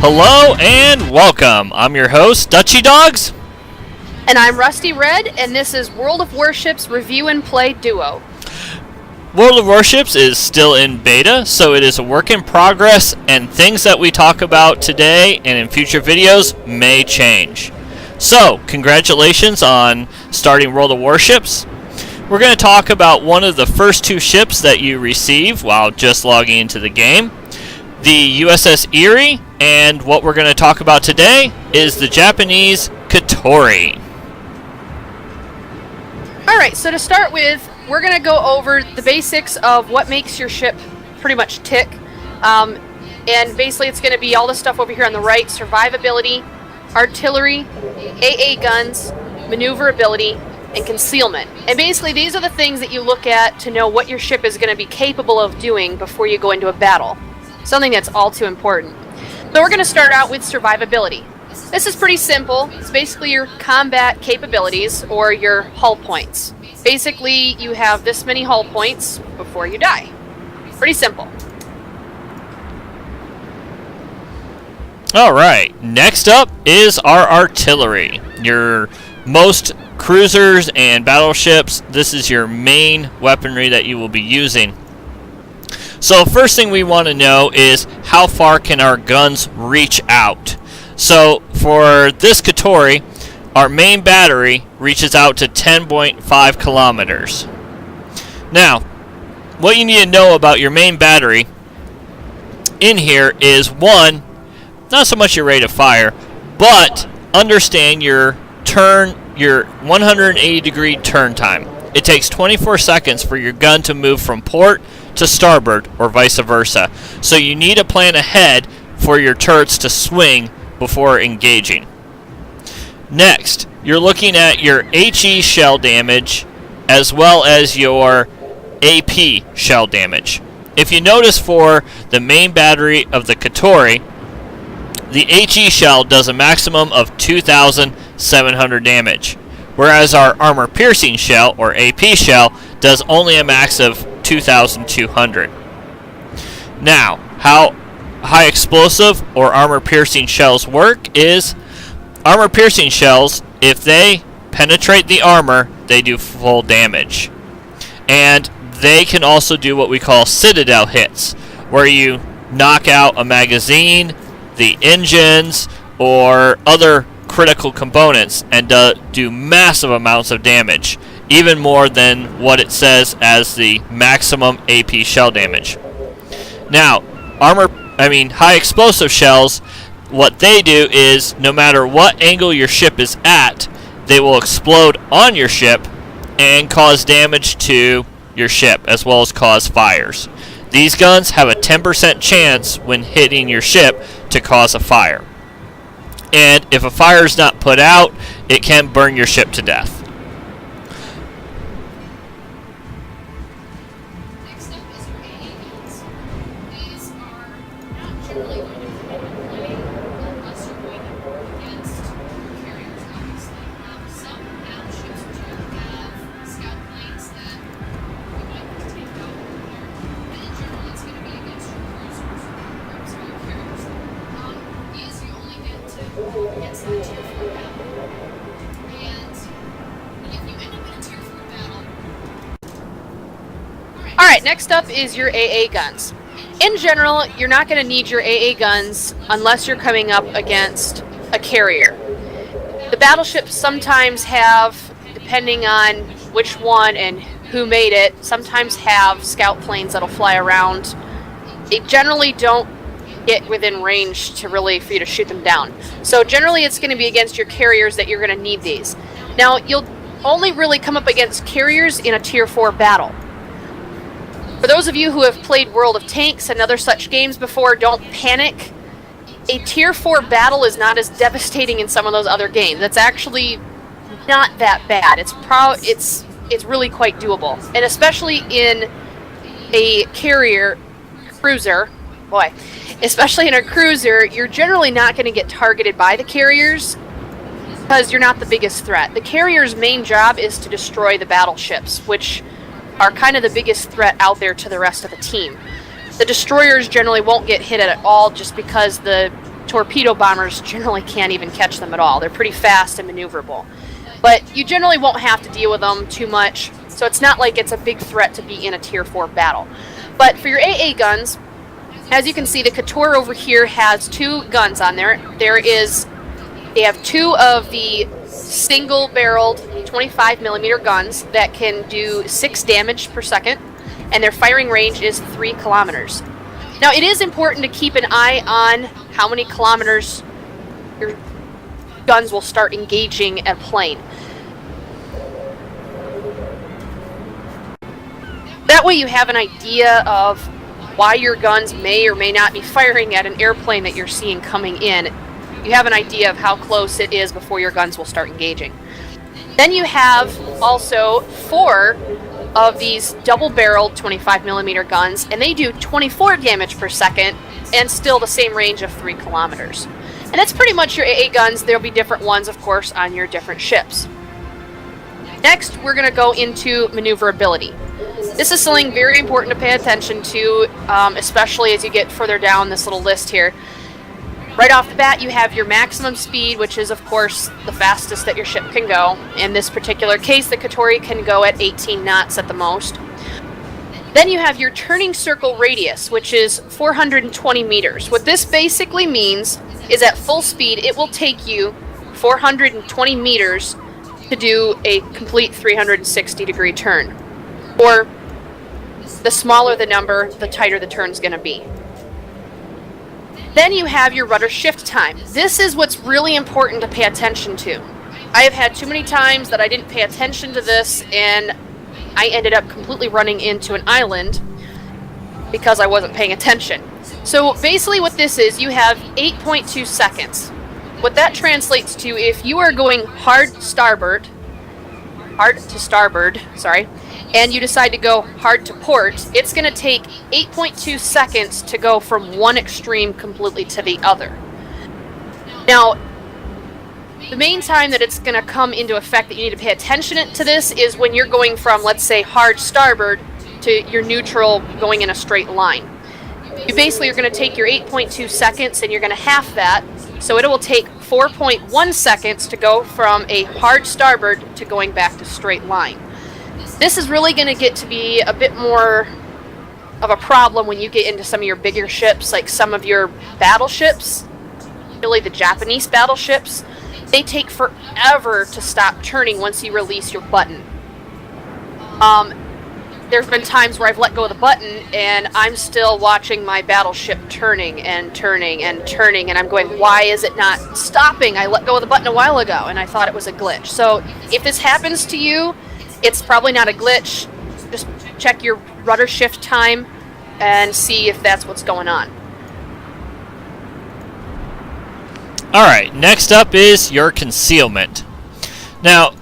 Hello and welcome. I'm your host, Dutchy Dogs. And I'm Rusty Red, and this is World of Warships Review and Play Duo. World of Warships is still in beta, so it is a work in progress, and things that we talk about today and in future videos may change. So, congratulations on starting World of Warships. We're going to talk about one of the first two ships that you receive while just logging into the game, the USS Erie, and what we're going to talk about today is the Japanese Katori. Alright, so to start with, we're going to go over the basics of what makes your ship pretty much tick. And basically it's going to be all the stuff over here on the right: survivability, artillery, AA guns, maneuverability, and concealment. And basically these are the things that you look at to know what your ship is going to be capable of doing before you go into a battle. Something that's all too important. So we're going to start out with survivability. This is pretty simple. It's basically your combat capabilities, or your hull points. Basically, you have this many hull points before you die. Pretty simple. Alright, next up is our artillery. Your most cruisers and battleships, this is your main weaponry that you will be using. So first thing we want to know is how far can our guns reach out. So for this Katori, our main battery reaches out to 10.5 kilometers. Now, what you need to know about your main battery in here is, one, not so much your rate of fire, but understand your 180 degree turn time. It takes 24 seconds for your gun to move from port to starboard, or vice versa. So you need to plan ahead for your turrets to swing before engaging. Next, you're looking at your HE shell damage as well as your AP shell damage. If you notice, for the main battery of the Katori, the HE shell does a maximum of 2,700 damage, whereas our armor piercing shell, or AP shell, does only a max of 2,200. Now, how high explosive or armor piercing shells work is, armor piercing shells, if they penetrate the armor, they do full damage. And they can also do what we call citadel hits, where you knock out a magazine, the engines, or other critical components, and do massive amounts of damage, even more than what it says as the maximum AP shell damage. Now, high explosive shells, what they do is, no matter what angle your ship is at, they will explode on your ship and cause damage to your ship, as well as cause fires. These guns have a 10% chance when hitting your ship to cause a fire. And if a fire is not put out, it can burn your ship to death. Next up is your AA guns. These are not generally going to be playing unless you're going up against carriers, obviously. Some battleships do have scout planes that you might want to take out over there. But in general, it's going to be against your cruisers, or sorry, your carriers. These you only get to against that tier 4 battle. And if you end up in a tier 4 battle... Alright, next up is your AA guns. In general, you're not going to need your AA guns unless you're coming up against a carrier. The battleships sometimes have, depending on which one and who made it, sometimes have scout planes that'll fly around. They generally don't get within range to really for you to shoot them down. So generally it's going to be against your carriers that you're going to need these. Now, you'll only really come up against carriers in a tier 4 battle. For those of you who have played World of Tanks and other such games before, don't panic. A tier 4 battle is not as devastating in some of those other games. It's actually not that bad. It's really quite doable. And especially in a cruiser, especially in a cruiser, you're generally not going to get targeted by the carriers because you're not the biggest threat. The carrier's main job is to destroy the battleships, which are kind of the biggest threat out there to the rest of the team. The destroyers generally won't get hit at all just because the torpedo bombers generally can't even catch them at all. They're pretty fast and maneuverable. But you generally won't have to deal with them too much, so it's not like it's a big threat to be in a Tier 4 battle. But for your AA guns, as you can see, the Katori over here has 2 guns on there. They have 2 of the single-barreled 25mm guns that can do 6 damage per second, and their firing range is 3 kilometers. Now, it is important to keep an eye on how many kilometers your guns will start engaging a plane. That way you have an idea of why your guns may or may not be firing at an airplane that you're seeing coming in. You have an idea of how close it is before your guns will start engaging. Then you have also 4 of these double-barreled 25mm guns, and they do 24 damage per second and still the same range of 3 kilometers. And that's pretty much your AA guns. There'll be different ones, of course, on your different ships. Next, we're going to go into maneuverability. This is something very important to pay attention to, especially as you get further down this little list here. Right off the bat, you have your maximum speed, which is, of course, the fastest that your ship can go. In this particular case, the Katori can go at 18 knots at the most. Then you have your turning circle radius, which is 420 meters. What this basically means is at full speed, it will take you 420 meters to do a complete 360-degree turn. Or, the smaller the number, the tighter the turn's going to be. Then you have your rudder shift time. This is what's really important to pay attention to. I have had too many times that I didn't pay attention to this, and I ended up completely running into an island because I wasn't paying attention. So basically what this is, you have 8.2 seconds. What that translates to, if you are going hard to starboard, and you decide to go hard to port, it's going to take 8.2 seconds to go from one extreme completely to the other. Now, the main time that it's going to come into effect that you need to pay attention to this is when you're going from, let's say, hard starboard to your neutral going in a straight line. You basically are going to take your 8.2 seconds and you're going to half that, so it will take 4.1 seconds to go from a hard starboard to going back to straight line. This is really going to get to be a bit more of a problem when you get into some of your bigger ships, like some of your battleships, really the Japanese battleships. They take forever to stop turning once you release your button. There's been times where I've let go of the button and I'm still watching my battleship turning and turning and turning, and I'm going, why is it not stopping? I let go of the button a while ago and I thought it was a glitch. So if this happens to you, it's probably not a glitch. Just check your rudder shift time and see if that's what's going on. Alright, next up is your concealment. Now,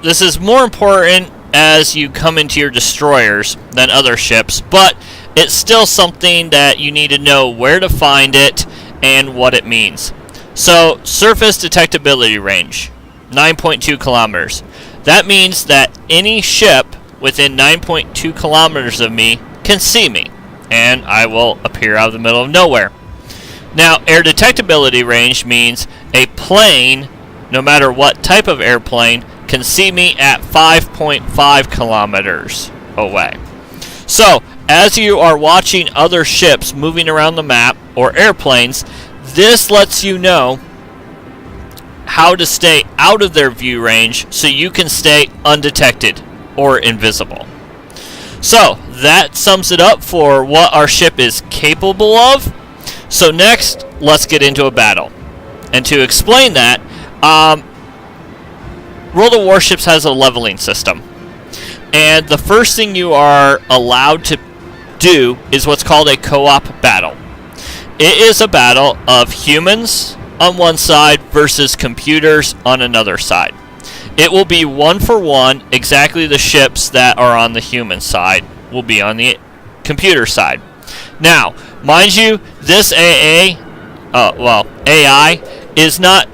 this is more important as you come into your destroyers than other ships, but it's still something that you need to know where to find it and what it means. So, surface detectability range, 9.2 kilometers. That means that any ship within 9.2 kilometers of me can see me, and I will appear out of the middle of nowhere. Now, air detectability range means a plane, no matter what type of airplane, can see me at 5.5 kilometers away. So, as you are watching other ships moving around the map, or airplanes, this lets you know how to stay out of their view range so you can stay undetected or invisible. So, that sums it up for what our ship is capable of. So next, let's get into a battle. And to explain that, World of Warships has a leveling system. And the first thing you are allowed to do is what's called a co-op battle. It is a battle of humans on one side versus computers on another side. It will be 1-for-1, exactly the ships that are on the human side will be on the computer side. Now, mind you, this AI is not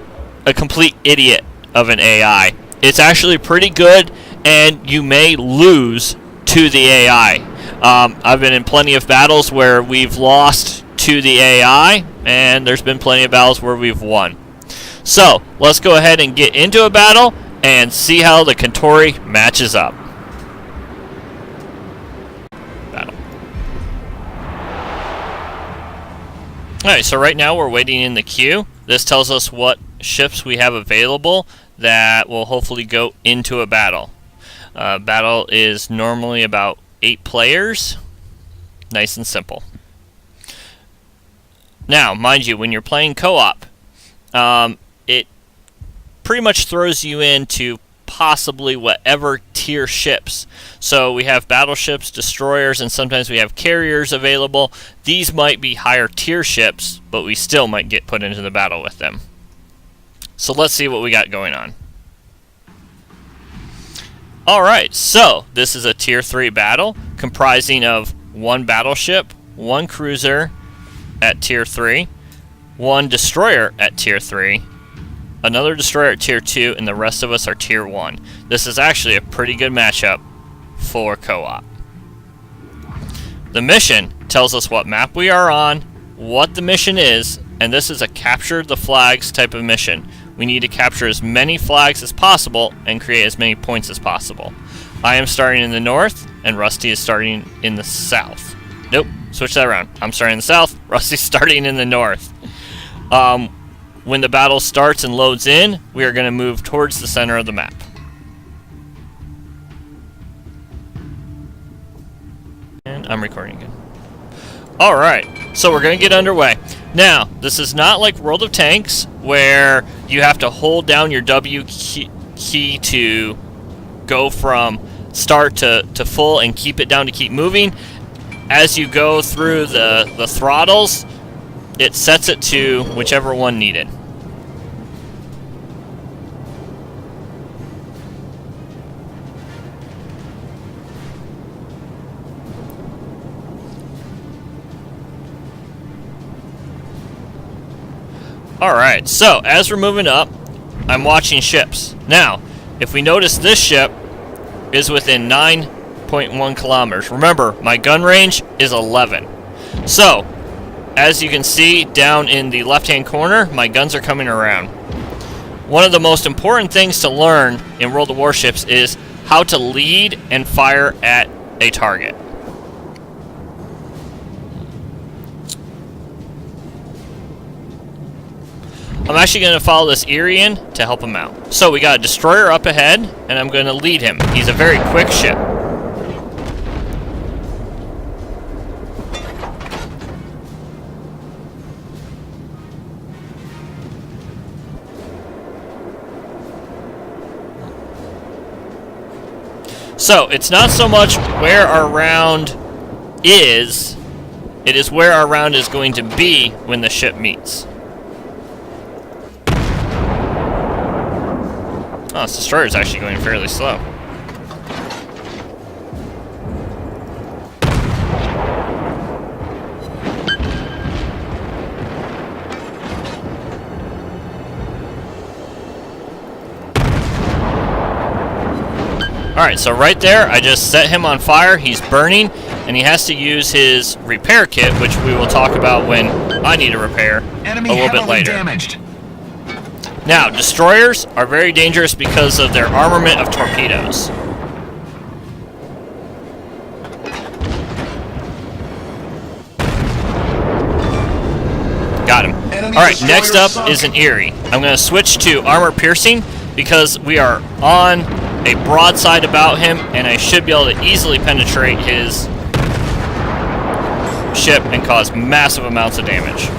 a complete idiot of an AI. It's actually pretty good, and you may lose to the AI. I've been in plenty of battles where we've lost to the AI, and there's been plenty of battles where we've won. So, let's go ahead and get into a battle and see how the Katori matches up. Battle. Alright, so right now we're waiting in the queue. This tells us what ships we have available that will hopefully go into a battle. Battle is normally about 8 players. Nice and simple. Now, mind you, when you're playing co-op, it pretty much throws you into possibly whatever tier ships. So we have battleships, destroyers, and sometimes we have carriers available. These might be higher tier ships, but we still might get put into the battle with them. So let's see what we got going on. Alright, so this is a tier 3 battle comprising of 1 battleship, 1 cruiser at tier 3, 1 destroyer at tier 3, another destroyer at tier 2, and the rest of us are tier 1. This is actually a pretty good matchup for co-op. The mission tells us what map we are on, what the mission is, and this is a capture the flags type of mission. We need to capture as many flags as possible and create as many points as possible. I am starting in the north, and Rusty is starting in the south. Nope, switch that around. I'm starting in the south, Rusty's starting in the north. When the battle starts and loads in, we are going to move towards the center of the map. And I'm recording again. Alright, so we're going to get underway. Now, this is not like World of Tanks, where you have to hold down your W key to go from start to full and keep it down to keep moving. As you go through the throttles, it sets it to whichever one needed. Alright, so as we're moving up, I'm watching ships. Now, if we notice this ship is within 9.1 kilometers. Remember, my gun range is 11. So, as you can see down in the left-hand corner, my guns are coming around. One of the most important things to learn in World of Warships is how to lead and fire at a target. I'm actually going to follow this IJN to help him out. So we got a destroyer up ahead, and I'm going to lead him. He's a very quick ship. So it's not so much where our round is, it is where our round is going to be when the ship meets. Oh, this destroyer is actually going fairly slow. Alright, so right there, I just set him on fire. He's burning, and he has to use his repair kit, which we will talk about when I need a repair a little bit later. Damaged. Now, destroyers are very dangerous because of their armament of torpedoes. Got him. Alright, next up is an Erie. I'm going to switch to armor piercing because we are on a broadside about him, and I should be able to easily penetrate his ship and cause massive amounts of damage.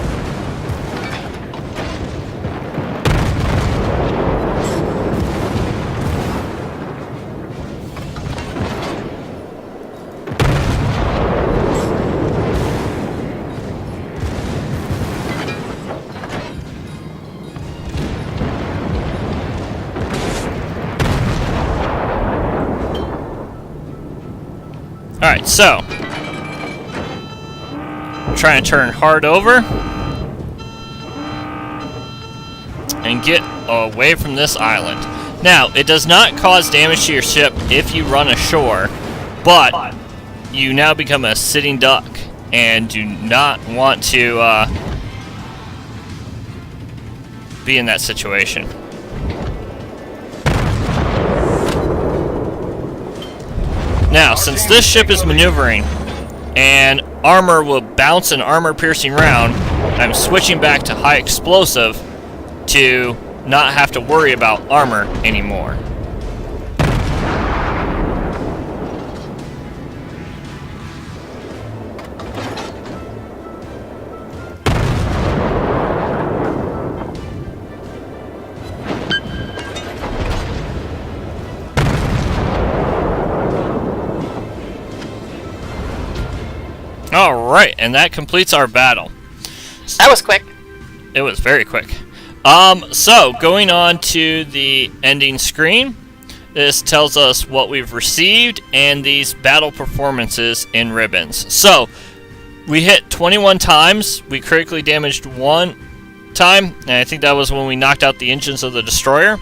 Alright, so trying to turn hard over and get away from this island. Now, it does not cause damage to your ship if you run ashore, but you now become a sitting duck, and do not want to be in that situation. Now, since this ship is maneuvering and armor will bounce an armor-piercing round, I'm switching back to high explosive to not have to worry about armor anymore. Alright, and that completes our battle. That was quick. It was very quick. So, going on to the ending screen, this tells us what we've received and these battle performances in ribbons. So, we hit 21 times, we critically damaged 1 time, and I think that was when we knocked out the engines of the destroyer.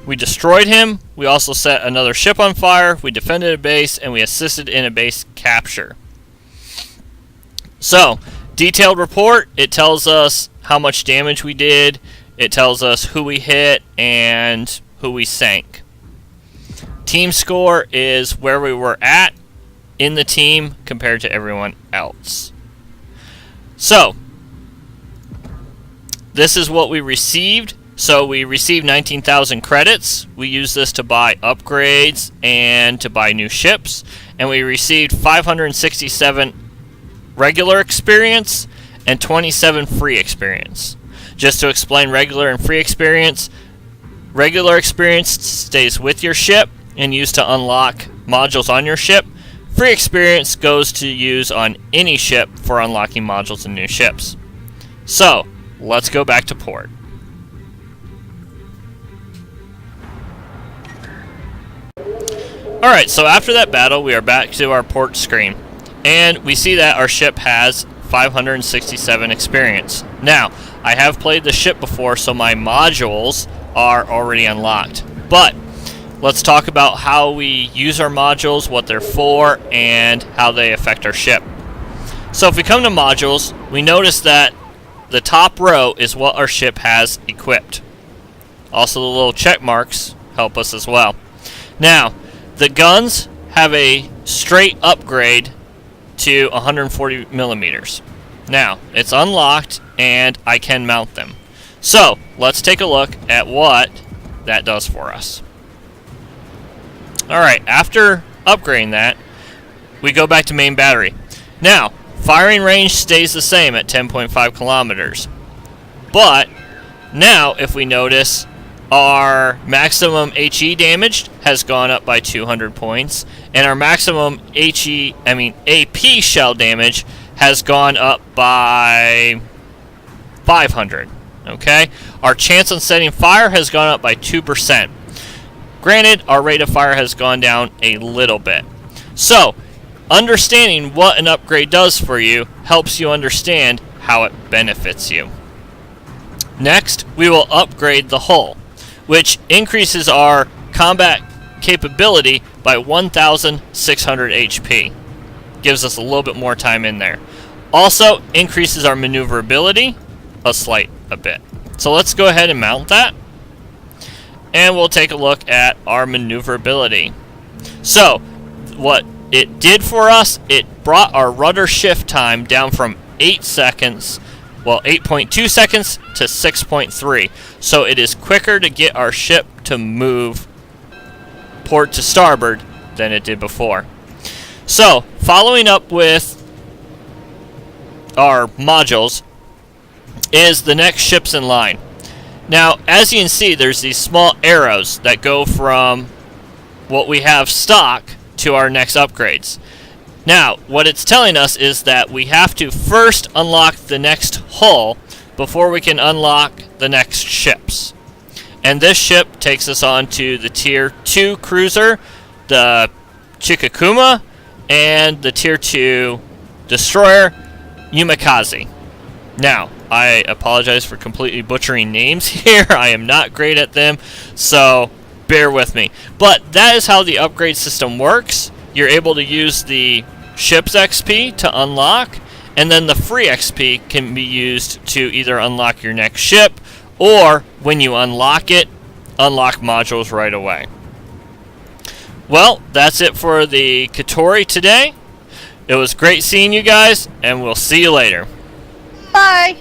We destroyed him, we also set another ship on fire, we defended a base, and we assisted in a base capture. So, detailed report, it tells us how much damage we did, it tells us who we hit, and who we sank. Team score is where we were at in the team compared to everyone else. So, this is what we received. So we received 19,000 credits. We used this to buy upgrades and to buy new ships. And we received 567 regular experience and 27 free experience. Just to explain regular and free experience, regular experience stays with your ship and used to unlock modules on your ship. Free experience goes to use on any ship for unlocking modules and new ships. So, let's go back to port. Alright, so after that battle, we are back to our port screen. And we see that our ship has 567 experience. Now, I have played the ship before, so my modules are already unlocked. But, let's talk about how we use our modules, what they're for, and how they affect our ship. So if we come to modules, we notice that the top row is what our ship has equipped. Also, the little check marks help us as well. Now, the guns have a straight upgrade to 140 millimeters. Now, it's unlocked and I can mount them. So, let's take a look at what that does for us. Alright, after upgrading that, we go back to main battery. Now, firing range stays the same at 10.5 kilometers. But, now, if we notice, our maximum HE damage has gone up by 200 points, and our maximum AP shell damage has gone up by 500. Okay? Our chance on setting fire has gone up by 2%. Granted, our rate of fire has gone down a little bit. So, understanding what an upgrade does for you helps you understand how it benefits you. Next, we will upgrade the hull, which increases our combat capability by 1,600 HP. Gives us a little bit more time in there. Also, increases our maneuverability a bit. So let's go ahead and mount that. And we'll take a look at our maneuverability. So, what it did for us, it brought our rudder shift time down from 8 seconds, well, 8.2 seconds to 6.3. So it is quicker to get our ship to move port to starboard than it did before. So, following up with our modules is the next ships in line. Now, as you can see, there's these small arrows that go from what we have stock to our next upgrades. Now, what it's telling us is that we have to first unlock the next hull before we can unlock the next ships. And this ship takes us on to the Tier 2 cruiser, the Chikakuma, and the Tier 2 destroyer, Yumikaze. Now, I apologize for completely butchering names here. I am not great at them, so bear with me. But that is how the upgrade system works. You're able to use the ship's XP to unlock, and then the free XP can be used to either unlock your next ship, or when you unlock it, unlock modules right away. Well, that's it for the Katori today. It was great seeing you guys, and we'll see you later. Bye!